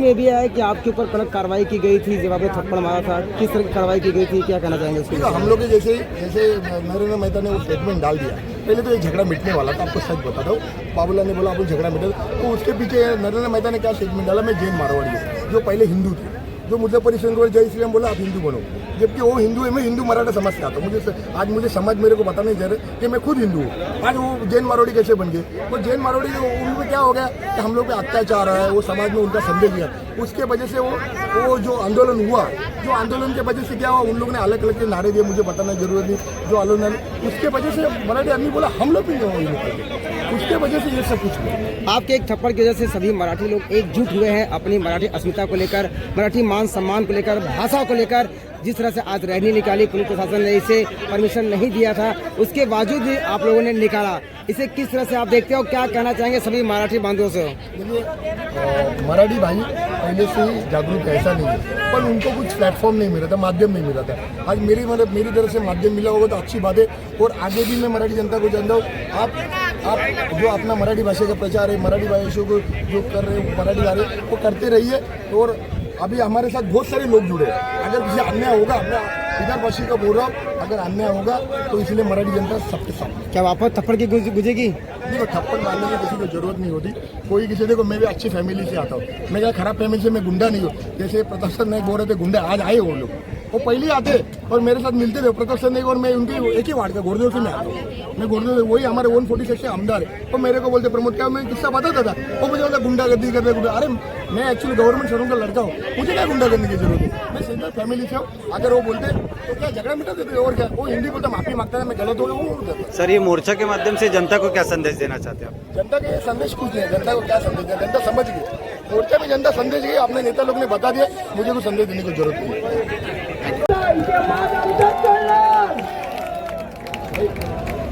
में भी आया कि आपके ऊपर कड़क कार्रवाई की गई थी जब आपने थप्पड़ मारा था, किस तरह की कार्रवाई की गई थी, क्या कहना चाहेंगे उसके? हम लोग के जैसे नरेंद्र मेहता ने वो स्टेटमेंट डाल दिया, पहले तो ये झगड़ा मिटने वाला था, आपको सच बताता हूँ। बाबूलाल ने बोला अपन झगड़ा मिटे, तो उसके पीछे नरेंद्र मेहता ने क्या स्टेटमेंट डाला, मैं जैन मारवाड़ी हूँ, जो पहले हिंदू थे, जो मुझे परिश्रम को जय श्री राम बोला, आप हिंदू बनो, जबकि वो हिंदू है। मैं हिंदू मराठा समाज से आता हूँ, आज मुझे समाज मेरे को बताने जा रहे कि मैं खुद हिंदू हूँ। आज वो जैन मारवाड़ी कैसे बन गए? वो जैन मारवाड़ी उनमें क्या हो गया कि हम लोग पे अत्याचार है, वो समाज में उनका संदेश दिया, उसके वजह से वो जो आंदोलन हुआ, जो आंदोलन के वजह से क्या हुआ, उन लोगों ने अलग अलग के नारे दिए, मुझे बताना जरूरत नहीं, जो आंदोलन उसके वजह से मराठी आदमी बोला हम लोग भी नहीं हो, उसके वजह से ये सब कुछ हुआ। आपके एक थप्पड़ की वजह से सभी मराठी लोग एकजुट हुए हैं अपनी मराठी अस्मिता को लेकर, मराठी मान सम्मान को लेकर, भाषा को लेकर। जिस तरह से आज रैली निकाली, पुलिस प्रशासन ने इसे परमिशन नहीं दिया था, उसके बावजूद भी आप लोगों ने निकाला, इसे किस तरह से आप देखते हो, क्या कहना चाहेंगे सभी मराठी बांधवों से? देखिए, मराठी भाई पहले से ही जागरूक ऐसा नहीं है, पर उनको कुछ प्लेटफॉर्म नहीं मिला था, माध्यम नहीं मिला था। आज मेरी तरफ से माध्यम मिला होगा तो अच्छी बात है, और आगे भी मैं मराठी जनता को जानता हूँ, आप जो अपना मराठी भाषा का प्रचार है, मराठी भाषा को जो कर रहे हैं, मराठी आ रहे हैं, वो करते रहिए। और अभी हमारे साथ बहुत सारे लोग जुड़े हैं, अगर किसी अन्याय होगा, मैं इधर भाषी का बोल रहा हूँ, अगर अन्याय होगा तो इसलिए मराठी जनता सबके साथ। क्या वापस थप्पड़ की गुजेगी? देखो, थप्पड़ मारने की किसी को जरूरत नहीं होती, कोई किसी, देखो मैं भी अच्छी फैमिली से आता हूँ, मैं क्या खराब फैमिली से मैं गुंडा नहीं हूँ। जैसे प्रताप सर नायक बोल रहे थे गुंडा, आज आए वो लोग, वो पहले ही आते और मेरे साथ मिलते थे। प्रताप सर नायक और मैं उनकी एक ही वार्ड का घोड़देव से मैं आता हूँ, मैं घोड़देव वही हमारे 146 से आमदार है। तो मेरे को बोलते प्रमोद, क्या मैं किस्सा बताता था, वो मुझे बोलता गुंडागर्दी कर रहे। अरे मैं एक्चुअली गवर्नमेंट सर्वेंट का लड़का हूँ, मुझे क्या गुंडा करने की जरूरत है, मैं सिंपल फैमिली से हूँ। अगर वो बोलते तो क्या झगड़ा मिटा देते, और क्या, वो हिंदी बोलता माफी मांगता है, मैं गलत हो गया वो। सर, ये मोर्चा के माध्यम से जनता को क्या संदेश देना चाहते हैं आप? जनता के संदेश कुछ नहीं है, जनता को क्या संदेश है, जनता समझ गई, मोर्चा में जनता संदेश गई, अपने नेता लोग ने बता दिया, मुझे कुछ संदेश देने की जरूरत नहीं है।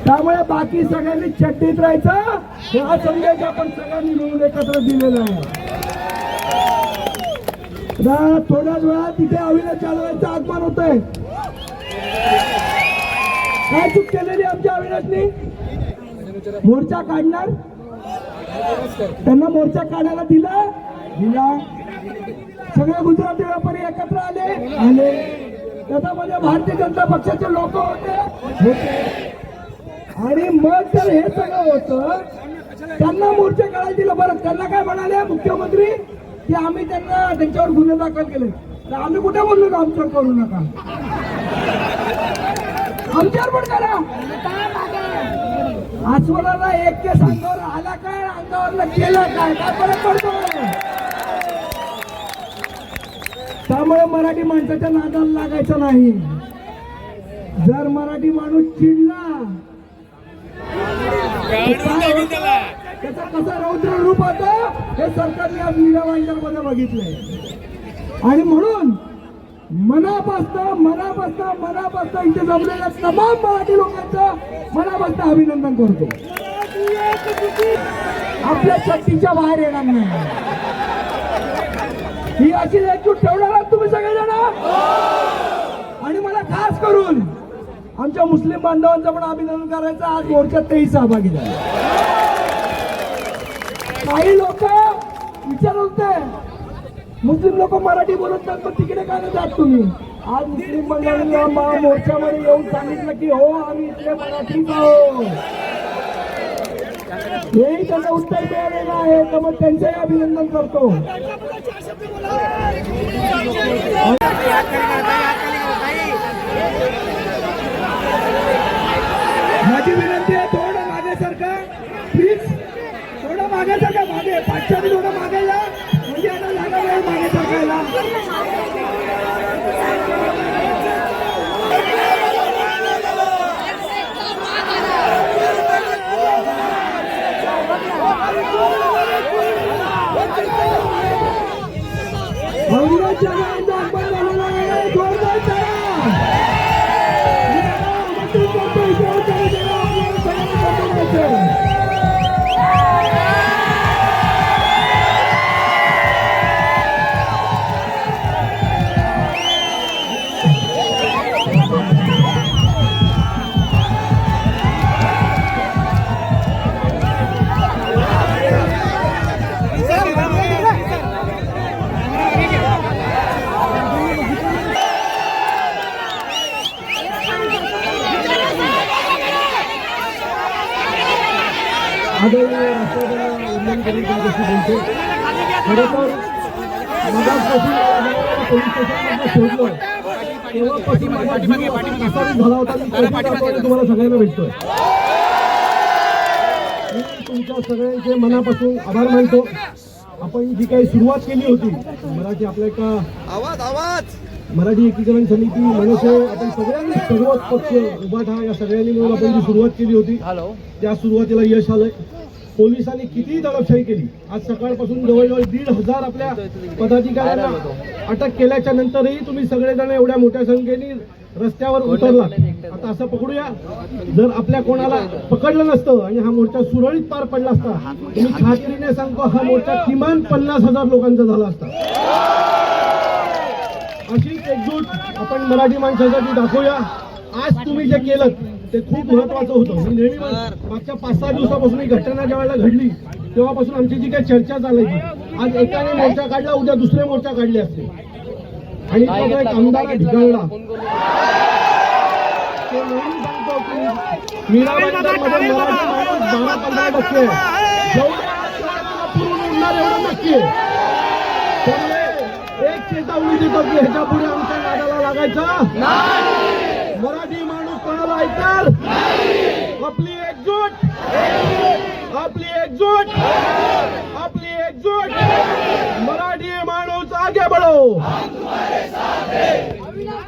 त्यामुळे बाकी सगळ्यांनी चट्टीत राहायचा, हा संदेश आपण सगळ्यांनी मिळून एकत्र दिलेला आहे। थोड्याच वेळात तिथे अविनाश जाधवांचं आगमन होतंय। काय चूक केलेली आमच्या अविनाशनी? मोर्चा काढणार, त्यांना मोर्चा काढायला दिला, सगळे गुजराती व्यापारी एकत्र आले, त्याच्यामध्ये भारतीय जनता पक्षाचे लोक होते, आणि मग जर हे सगळं होतं, त्यांना मोर्चा काढायला दिलं। बरं, त्यांना काय म्हणाले मुख्यमंत्री की आम्ही त्यांच्यावर गुन्हे दाखल केले, तर आम्ही कुठे बोललो का आमच्यावर करू नका, आमच्यावर पण करा। आस्वलाला एक केस अंगावर आला काय, अंगावर केलं काय फरक पडतो? त्यामुळे मराठी माणसाच्या नादाला लागायचं नाही। जर मराठी माणूस चिडला, त्याचा कसा रौद्र रूप होता हे सरकारने आज मीडिया मध्ये बघितलंय। आणि म्हणून मनापासून इथे जमलेल्या तमाम मराठी लोकांचं मनापासून अभिनंदन करतो। आपल्या चट्टीच्या बाहेर येणार नाही, ही अशी एकजूट ठेवणार आहात तुम्ही सगळेजण। आणि मला खास करून आमच्या मुस्लिम बांधवांचं पण अभिनंदन करायचं, आज मोर्चात तेही सहभागी झाले। काही लोक विचारत होते, मुस्लिम लोक मराठी बोलत नाहीत, पण तिकडे काय नाही जात तुम्ही? आज मुस्लिम बांधवांना मोर्चामध्ये येऊन सांगितलं की हो आम्ही इथले मराठीच आहोत, हेही त्यांना उत्तर मिळालेलं आहे, तर मग त्यांचंही अभिनंदन करतो। माझी विनंती आहे, थोडं मागे सरका प्लीज, थोडं मागे सरका, मागे पाठच्याने थोडं मागे या, म्हणजे आता जागा वेळ मागे सरकायला। अविनाश जाधवांचा आगमन झालेला आहे, जोरदार टाळ्या। आदरणीय राष्ट्रपतींना वंदन करून तुमच्याशी बोलतो. खरं तर मगाचपासून पोलीस स्टेशनमध्ये शोधलं तेव्हापासून माझा जीव प्रसारित झाला होता. मी कधी जातो आणि तुम्हाला सगळ्यांना भेटतोय. मी तुमच्या सगळ्यांचे मनापासून आभार मानतो. आपण जी काही सुरुवात केली होती मराठी आपल्या एका मराठी एकीकरण समिती मनसे आपण सगळ्यांनी सर्वच पक्ष उभाठा या सगळ्यांनी मिळून आपण जी सुरुवात केली होती त्या सुरुवातीला यश आलंय. पोलिसांनी कितीही दडपशाही केली. आज सकाळपासून जवळजवळ 1,500 आपल्या पदाधिकाऱ्यांना अटक केल्याच्या नंतरही तुम्ही सगळेजण एवढ्या मोठ्या संख्येने रस्त्यावर उतरलात. आता असं पकडूया, जर आपल्या कोणाला पकडलं नसतं आणि हा मोर्चा सुरळीत पार पडला असता, तुम्ही खात्रीने सांगतो हा मोर्चा किमान 50,000 लोकांचा झाला असता. अशीच एकजूट आपण मराठी माणसांसाठी दाखवूया. आज तुम्ही जे केलं ते खूप महत्वाचं होतं. मी नेहमी मागच्या 5-6 दिवसापासून ही घटना ज्या वेळेला घडली तेव्हापासून आमची जी काही चर्चा चालायची, आज एकाने मोर्चा काढला उद्या दुसरे मोर्चा काढले असते आणि एक आमदार ढिगाळला. ते नेहमी सांगतो की मीराबाईंमध्ये मराठी माणूस 12-15% आहे. जेवढे पुरून उडणार एवढं नक्की आहे. त्यामुळे एक चेतावणी देतो की ह्याच्या पुढे आमच्या नादाला लागायचं मराठी माणूस कोणाला ऐकणार. आपली एकजूट, आपली एकजूट, आपली एकजूट. मराठी माणूस आगे बढो.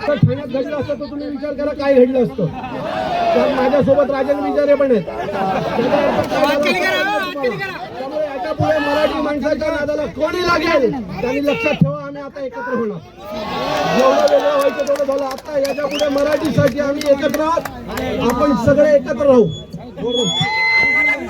ठाण्यात घडलं असतं तर तुम्ही विचार करा काय घडलं असतं. कारण माझ्यासोबत राजन विचारे पण आहेत. त्यामुळे याच्या पुढे मराठी माणसाच्या नादाला कोणी लागेल त्यांनी लक्षात ठेवा, आम्ही आता एकत्र होणार. जेवढं वेगळं व्हायचं तेवढं झालं. आता याच्या पुढे मराठीसाठी आम्ही एकत्र आहोत. आपण सगळे एकत्र राहू.